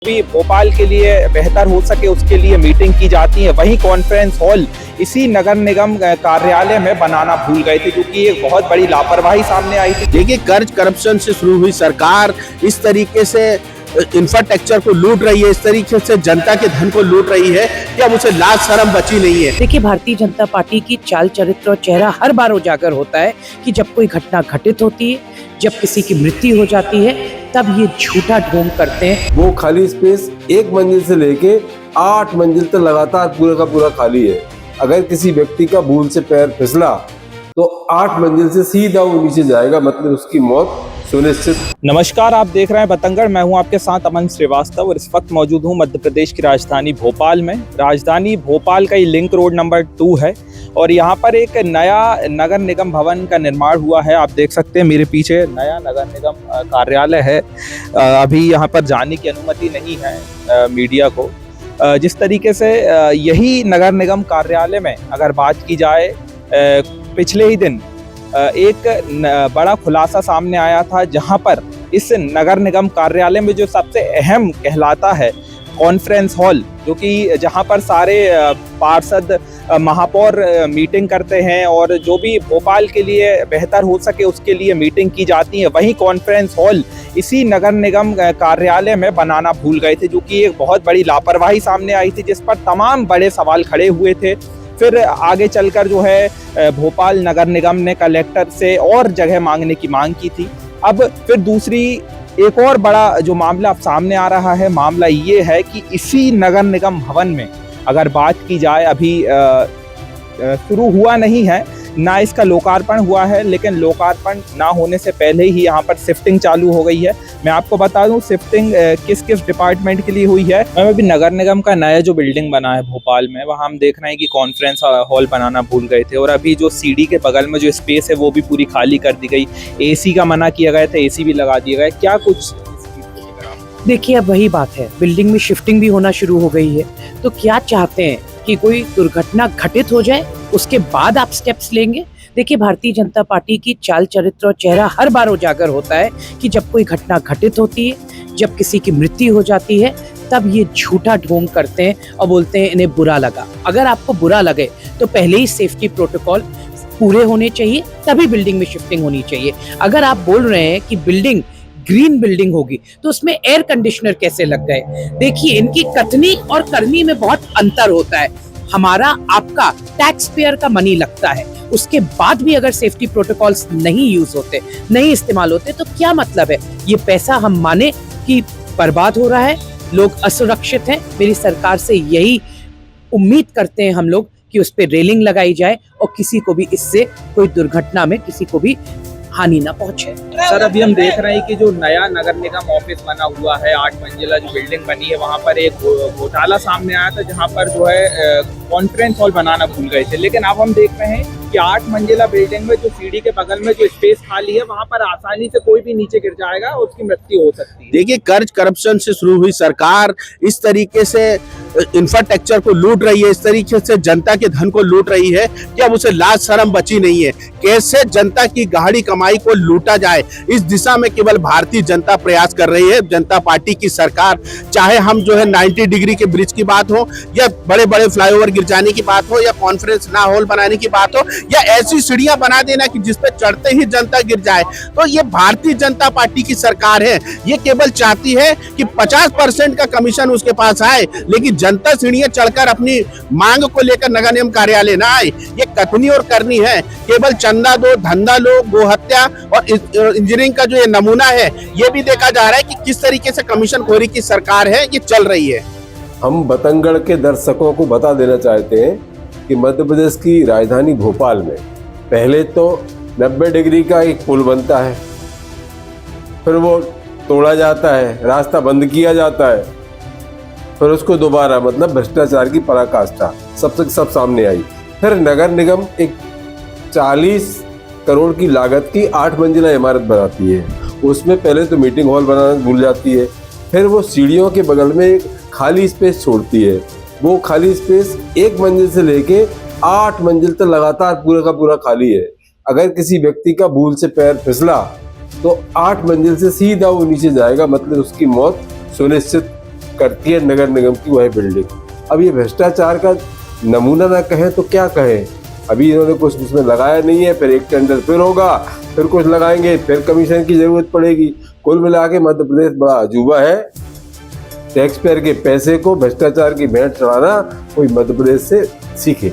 भी भोपाल के लिए बेहतर हो सके उसके लिए मीटिंग की जाती है, वहीं कॉन्फ्रेंस हॉल इसी नगर निगम कार्यालय में बनाना भूल गए थे, जो कि एक बहुत बड़ी लापरवाही सामने आई थी। देखिए, कर्ज करप्शन से शुरू हुई सरकार इस तरीके से इंफ्रास्ट्रक्चर को लूट रही है, इस तरीके से जनता के धन को लूट रही है कि अब उसे लाज शर्म बची नहीं है। देखिए, भारतीय जनता पार्टी की चाल चरित्र और चेहरा हर बार उजागर होता है कि जब कोई घटना घटित होती है, जब किसी की मृत्यु हो जाती है, तब ये झूठा ढोंग करते हैं। वो खाली स्पेस 1 मंजिल से लेके 8 मंजिल तक लगातार पूरा का पूरा खाली है। अगर किसी व्यक्ति का भूल से पैर फिसला तो 8 मंजिल से सीधा वो नीचे जाएगा, मतलब उसकी मौत सुनिश्चित। नमस्कार, आप देख रहे हैं बतंगड़। मैं हूं आपके साथ अमन श्रीवास्तव और इस वक्त मौजूद हूं मध्य प्रदेश की राजधानी भोपाल में। राजधानी भोपाल का ये लिंक रोड नंबर 2 है और यहाँ पर एक नया नगर निगम भवन का निर्माण हुआ है। आप देख सकते हैं मेरे पीछे नया नगर निगम कार्यालय है। अभी यहाँ पर जाने की अनुमति नहीं है मीडिया को। जिस तरीके से यही नगर निगम कार्यालय में अगर बात की जाए, पिछले ही दिन एक बड़ा खुलासा सामने आया था, जहां पर इस नगर निगम कार्यालय में जो सबसे अहम कहलाता है कॉन्फ्रेंस हॉल, जो कि जहां पर सारे पार्षद महापौर मीटिंग करते हैं और जो भी भोपाल के लिए बेहतर हो सके उसके लिए मीटिंग की जाती है, वहीं कॉन्फ्रेंस हॉल इसी नगर निगम कार्यालय में बनाना भूल गए थे, जो कि एक बहुत बड़ी लापरवाही सामने आई थी, जिस पर तमाम बड़े सवाल खड़े हुए थे। फिर आगे चलकर जो है भोपाल नगर निगम ने कलेक्टर से और जगह मांगने की मांग की थी। अब फिर दूसरी एक और बड़ा जो मामला अब सामने आ रहा है, मामला ये है कि इसी नगर निगम भवन में अगर बात की जाए, अभी शुरू हुआ नहीं है, ना इसका लोकार्पण हुआ है, लेकिन लोकार्पण ना होने से पहले ही यहाँ पर शिफ्टिंग चालू हो गई है। मैं आपको बता दूं शिफ्टिंग किस किस डिपार्टमेंट के लिए हुई है। अभी नगर निगम का नया जो बिल्डिंग बना है भोपाल में, वहाँ हम देख रहे हैं कि कॉन्फ्रेंस हॉल बनाना भूल गए थे और अभी जो सीढ़ी के बगल में जो स्पेस है वो भी पूरी खाली कर दी गई। एसी का मना किया गया था, एसी भी लगा दिया गया। क्या कुछ देखिए, अब वही बात है, बिल्डिंग में शिफ्टिंग भी होना शुरू हो गई है, तो क्या चाहते हैं कि कोई दुर्घटना घटित हो जाए उसके बाद आप स्टेप्स लेंगे? देखिए, भारतीय जनता पार्टी की चाल चरित्र और चेहरा हर बार उजागर होता है कि जब कोई घटना घटित होती है, जब किसी की मृत्यु हो जाती है, तब ये झूठा ढोंग करते हैं और बोलते हैं इन्हें बुरा लगा। अगर आपको बुरा लगे तो पहले ही सेफ्टी प्रोटोकॉल पूरे होने चाहिए, तभी बिल्डिंग में शिफ्टिंग होनी चाहिए। अगर आप बोल रहे हैं कि बिल्डिंग ग्रीन बिल्डिंग होगी तो उसमें एयर कंडीशनर कैसे लग गए? देखिए, इनकी कथनी और करनी में बहुत अंतर होता है। हमारा आपका टैक्स पेयर का मनी लगता है, उसके बाद भी अगर सेफ्टी प्रोटोकॉल्स नहीं यूज होते, नहीं इस्तेमाल होते, तो क्या मतलब है? ये पैसा हम माने कि बर्बाद हो रहा है, लोग असुरक्षित हैं। मेरी सरकार से यही उम्मीद करते हैं हम लोग कि उस पर रेलिंग लगाई जाए और किसी को भी इससे कोई दुर्घटना में किसी को भी हानि ना पहुंचे। सर, अभी हम देख रहे हैं कि जो नया नगर निगम ऑफिस बना हुआ है, 8 मंजिला जो बिल्डिंग बनी है, वहां पर एक घोटाला सामने आया था, जहां पर जो है कॉन्फ्रेंस हॉल बनाना भूल गए थे। लेकिन अब हम देख रहे हैं कि 8 मंजिला बिल्डिंग में जो सीढ़ी के बगल में जो स्पेस खाली है, वहां पर आसानी से कोई भी नीचे गिर जाएगा और उसकी मृत्यु हो सकती है। देखिए, कर्ज करप्शन से शुरू हुई सरकार इस तरीके से इंफ्रास्ट्रक्चर को लूट रही है, इस तरीके से जनता के धन को लूट रही है कि अब उसे लाज शर्म बची नहीं है। कैसे जनता की गाढ़ी कमाई को लूटा जाए, इस दिशा में केवल भारतीय जनता प्रयास कर रही है। जनता पार्टी की सरकार, चाहे हम जो है 90 डिग्री के ब्रिज की बात हो, या बड़े बड़े फ्लाईओवर गिर जाने की बात हो, या कॉन्फ्रेंस ना हॉल बनाने की बात हो, या ऐसी सीढ़ियां बना देना कि जिसपे चढ़ते ही जनता गिर जाए, तो ये भारतीय जनता पार्टी की सरकार है। ये केवल चाहती है कि 50% का कमीशन उसके पास आए, लेकिन जनता सीढ़ियां चढ़कर अपनी मांग को लेकर नगर निगम कार्यालय ना आए। ये कथनी और करनी है। केवल चंदा दो, धंधा लो, गोहत्या और इंजीनियरिंग का जो ये नमूना है, ये भी देखा जा रहा है कि किस तरीके से कमीशन खोरी की सरकार है, ये चल रही है। हम बतंगड़ के दर्शकों को बता देना चाहते हैं कि मध्य प्रदेश की राजधानी भोपाल में पहले तो 90 डिग्री का एक पुल बनता है, फिर वो तोड़ा जाता है, रास्ता बंद किया जाता है, फिर उसको दोबारा, मतलब भ्रष्टाचार की पराकाष्ठा सब सामने आई। फिर नगर निगम एक 40 करोड़ की लागत की 8 मंजिला इमारत बनाती है। उसमें पहले तो मीटिंग हॉल बनाना भूल जाती है, फिर वो सीढ़ियों के बगल में एक खाली स्पेस छोड़ती है। वो खाली स्पेस 1 मंजिल से लेके 8 मंजिल तक लगातार पूरा का पूरा खाली है। अगर किसी व्यक्ति का भूल से पैर फिसला तो 8 मंजिल से सीधा वो नीचे जाएगा, मतलब उसकी मौत सुनिश्चित करती है नगर निगम की वह बिल्डिंग। अब ये भ्रष्टाचार का नमूना ना कहें तो क्या कहें। अभी इन्होंने कुछ उसमें लगाया नहीं है, फिर एक टेंडर फिर होगा, फिर कुछ लगाएंगे, फिर कमीशन की जरूरत पड़ेगी। कुल मिला के मध्य प्रदेश बड़ा अजूबा है। टैक्स पेयर के पैसे को भ्रष्टाचार की भेंट चढ़ाना कोई मध्य प्रदेश से सीखे।